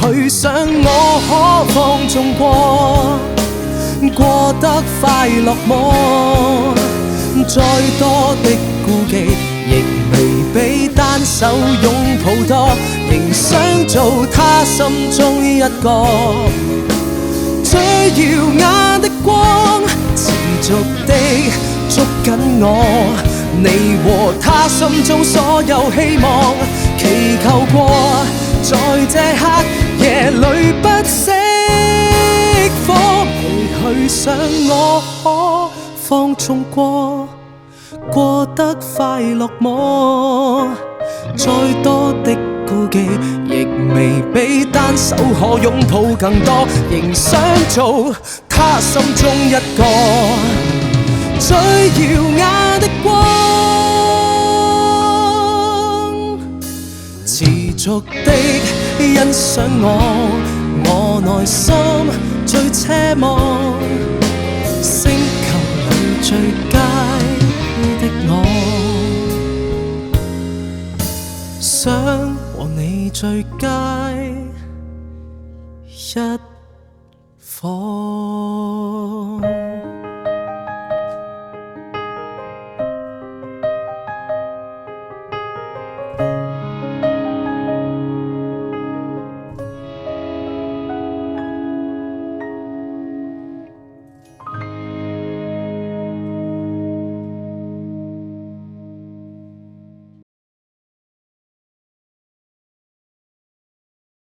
去想我可放縱過得快樂麼？再多的顧忌，亦未比單手擁抱多。仍想做他心中一個最耀眼的光，持續地捉緊我，你和他心中所有希望，祈求過在這黑夜裏不熄火，去想我可放縱過得快樂麼？再多的顧忌，亦未比單手可擁抱更多。仍想做他心中一個最耀眼的光，持續的欣賞我內心最奢望，星球裏最佳的我，想和你最佳一夥。